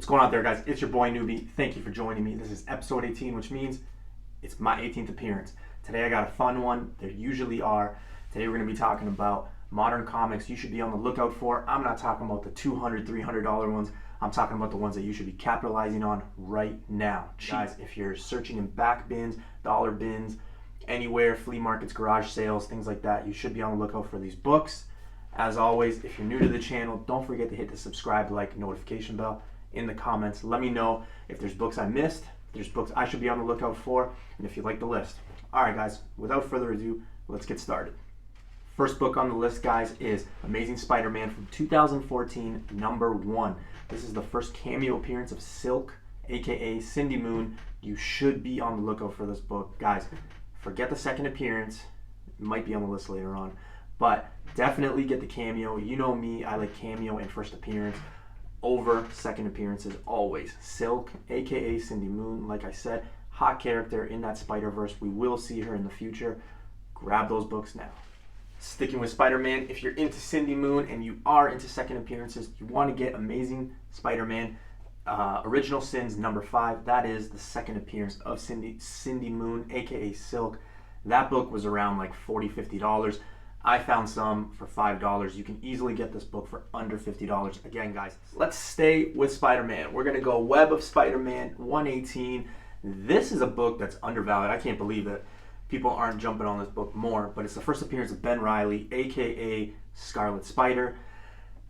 What's going on there, guys? It's your boy Newbie. Thank you for joining me. This is episode 18, which means it's my 18th appearance. Today I got a fun one. There usually are. Today we're going to be talking about modern comics you should be on the lookout for. I'm not talking about the $200, $300 ones. I'm talking about the ones that you should be capitalizing on right now. Guys, if you're searching in back bins, dollar bins, anywhere, flea markets, garage sales, things like that, you should be on the lookout for these books. As always, if you're new to the channel, don't forget to hit the subscribe, like, notification bell. In the comments, let me know if there's books I missed, if there's books I should be on the lookout for, and if you like the list. Alright guys, without further ado, let's get started. First book on the list, guys, is Amazing Spider-Man from 2014, number 1. This is the first cameo appearance of Silk, aka Cindy Moon. You should be on the lookout for this book. Guys, forget the second appearance. It might be on the list later on. But definitely get the cameo. You know me, I like cameo and first appearance over second appearances always. Silk, aka Cindy Moon, like I said, hot character in that Spider-Verse. We will see her in the future. Grab those books now. Sticking with Spider-Man, if you're into Cindy Moon and you are into second appearances, you want to get Amazing Spider-Man Original Sins number 5. That is the second appearance of Cindy Moon, aka Silk. That book was around like $40, $50. I found some for $5. You can easily get this book for under $50. Again, guys, let's stay with Spider-Man. We're going to go Web of Spider-Man 118. This is a book that's undervalued. I can't believe that people aren't jumping on this book more, but it's the first appearance of Ben Reilly, aka Scarlet Spider.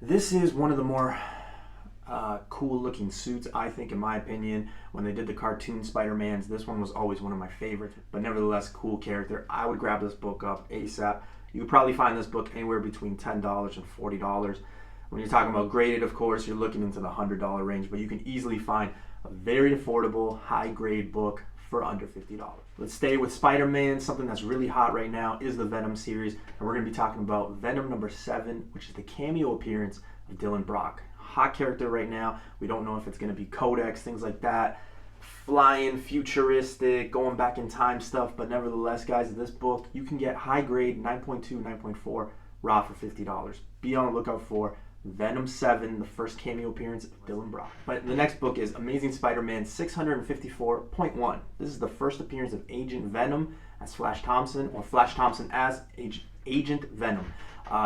This is one of the more cool looking suits, I think, in my opinion. When they did the cartoon Spider-Mans, this one was always one of my favorites, but nevertheless, cool character. I would grab this book up ASAP. You could probably find this book anywhere between $10 and $40. When you're talking about graded, of course, you're looking into the $100 range, but you can easily find a very affordable, high-grade book for under $50. Let's stay with Spider-Man. Something that's really hot right now is the Venom series, and we're going to be talking about Venom number 7, which is the cameo appearance of Dylan Brock. Hot character right now. We don't know if it's going to be Codex, things like that. Flying, futuristic, going back in time stuff, but nevertheless, guys, this book you can get high grade 9.2, 9.4 raw for $50. Be on the lookout for Venom 7, the first cameo appearance of Dylan Brock. But the next book is Amazing Spider-Man 654.1. This is the first appearance of Agent Venom as Flash Thompson, or Flash Thompson as Agent Venom.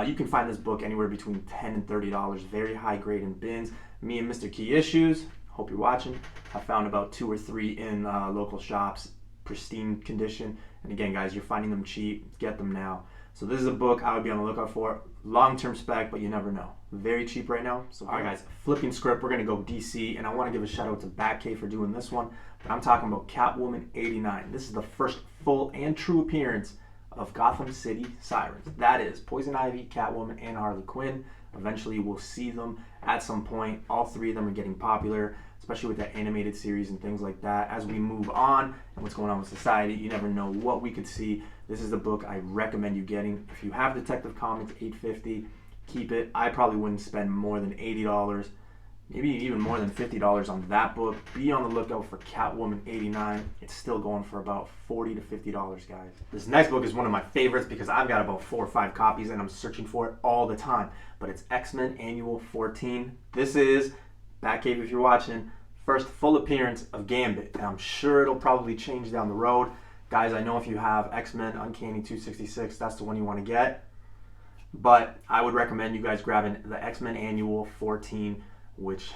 You can find this book anywhere between $10 and $30. Very high grade in bins. Me and Mr. Key Issues, hope you're watching. I found about 2 or 3 in local shops, pristine condition. And again, guys, you're finding them cheap. Get them now. So this is a book I would be on the lookout for. Long-term spec, but you never know. Very cheap right now. So, all right, guys, flipping script, we're going to go DC. And I want to give a shout out to Batcave for doing this one. But I'm talking about Catwoman 89. This is the first full and true appearance of Gotham City Sirens. That is Poison Ivy, Catwoman, and Harley Quinn. Eventually, we'll see them at some point. All 3 of them are getting popular, especially with that animated series and things like that. As we move on and what's going on with society, you never know what we could see. This is the book I recommend you getting. If you have Detective Comics $8.50, keep it. I probably wouldn't spend more than $80, maybe even more than $50 on that book. Be on the lookout for Catwoman 89. It's still going for about $40 to $50, guys. This next book is one of my favorites because I've got about 4 or 5 copies and I'm searching for it all the time. But it's X-Men Annual 14. This is, Batcave if you're watching, first full appearance of Gambit. And I'm sure it'll probably change down the road. Guys, I know if you have X-Men Uncanny 266, that's the one you want to get. But I would recommend you guys grabbing the X-Men Annual 14, which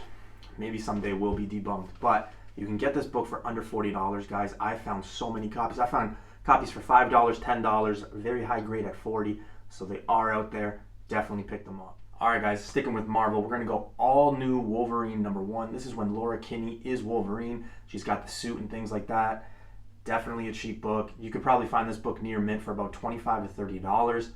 maybe someday will be debunked. But you can get this book for under $40, guys. I found so many copies. I found copies for $5, $10, very high grade at $40. So they are out there. Definitely pick them up. Alright guys, sticking with Marvel, we're going to go all new Wolverine number 1. This is when Laura Kinney is Wolverine. She's got the suit and things like that. Definitely a cheap book. You could probably find this book near mint for about $25 to $30.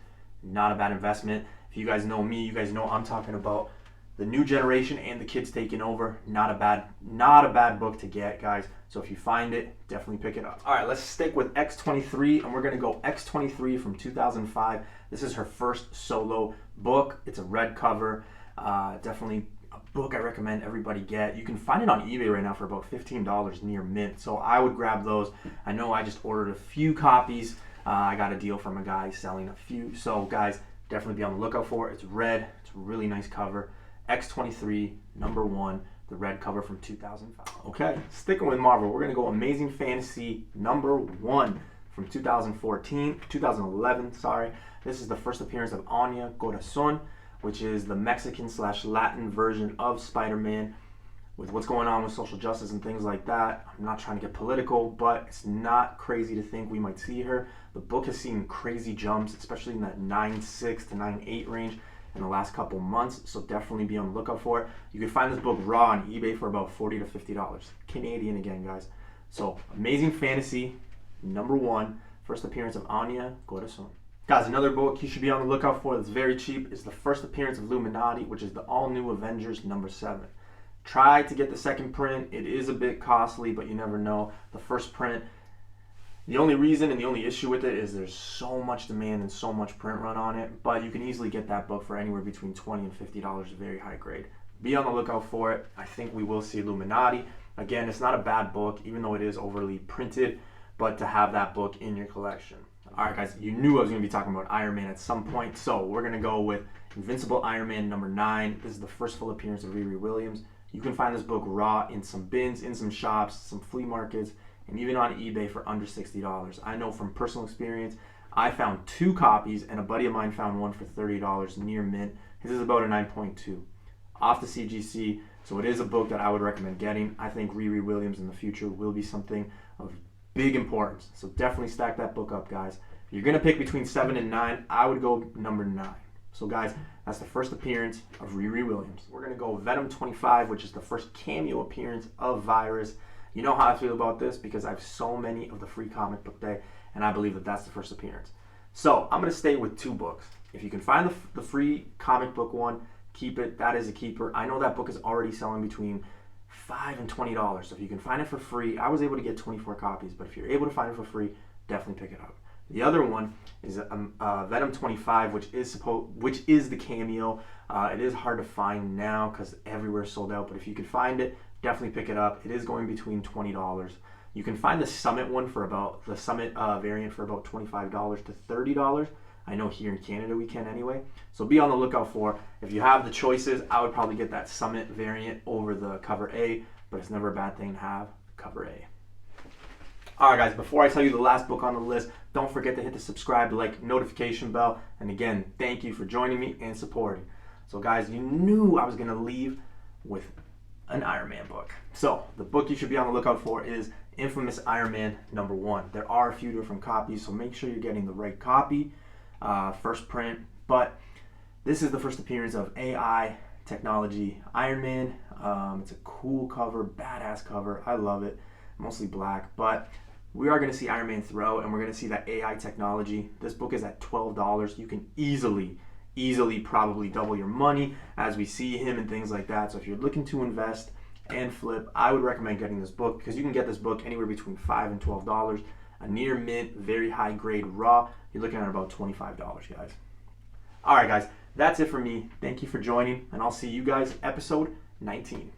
Not a bad investment. If you guys know me, you guys know I'm talking about the new generation and the kids taking over. Not a bad book to get, guys. So if you find it, definitely pick it up. All right, let's stick with X-23, and we're going to go X-23 from 2005. This is her first solo book. It's a red cover. Definitely a book I recommend everybody get. You can find it on eBay right now for about $15 near mint. So I would grab those. I know I just ordered a few copies. I got a deal from a guy selling a few. So guys, definitely be on the lookout for it. It's red. It's a really nice cover. X-23, number 1 the red cover from 2005. Okay, sticking with Marvel, we're gonna go Amazing Fantasy #1 from 2011, sorry. This is the first appearance of Anya Corazon, which is the Mexican/Latin version of Spider-Man. With what's going on with social justice and things like that, I'm not trying to get political, but it's not crazy to think we might see her. The book has seen crazy jumps, especially in that 9.6 to 9.8 range in the last couple months, so definitely be on the lookout for it. You can find this book raw on eBay for about $40 to $50. Canadian again, guys. So, Amazing Fantasy #1, first appearance of Anya Corazon. Guys, another book you should be on the lookout for that's very cheap is the first appearance of Illuminati, which is the all-new Avengers #7. Try to get the second print. It is a bit costly, but you never know. The first print, the only reason and the only issue with it is there's so much demand and so much print run on it, but you can easily get that book for anywhere between $20 and $50, very high grade. Be on the lookout for it. I think we will see Illuminati. Again, it's not a bad book, even though it is overly printed, but to have that book in your collection. All right, guys, you knew I was going to be talking about Iron Man at some point, so we're going to go with Invincible Iron Man #9. This is the first full appearance of Riri Williams. You can find this book raw in some bins, in some shops, some flea markets, and even on eBay for under $60. I know from personal experience, I found 2 copies, and a buddy of mine found one for $30 near mint. His is about a 9.2 off the CGC, so it is a book that I would recommend getting. I think Riri Williams in the future will be something of big importance, so definitely stack that book up, guys. If you're going to pick between 7 and 9, I would go #9. So guys, that's the first appearance of Riri Williams. We're going to go Venom 25, which is the first cameo appearance of Virus. You know how I feel about this because I have so many of the free comic book day, and I believe that that's the first appearance. So I'm going to stay with 2 books. If you can find the free comic book one, keep it. That is a keeper. I know that book is already selling between $5 and $20. So if you can find it for free, I was able to get 24 copies, but if you're able to find it for free, definitely pick it up. The other one is Venom 25, which is the cameo. It is hard to find now because everywhere is sold out, but if you can find it, definitely pick it up. It is going between $20. You can find the Summit one for about, the Summit variant for about $25 to $30. I know here in Canada we can anyway. So be on the lookout for, if you have the choices, I would probably get that Summit variant over the cover A, but it's never a bad thing to have cover A. Alright guys, before I tell you the last book on the list, don't forget to hit the subscribe, like, notification bell, and again, thank you for joining me and supporting. So guys, you knew I was going to leave with an Iron Man book. So, the book you should be on the lookout for is Infamous Iron Man #1. There are a few different copies, so make sure you're getting the right copy, first print, but this is the first appearance of AI technology Iron Man. It's a cool cover, badass cover, I love it, mostly black, but we are going to see Iron Man throughout, and we're going to see that AI technology. This book is at $12. You can easily probably double your money as we see him and things like that. So if you're looking to invest and flip, I would recommend getting this book because you can get this book anywhere between $5 and $12. A near mint, very high grade raw, you're looking at about $25, guys. All right, guys, that's it for me. Thank you for joining, and I'll see you guys episode 19.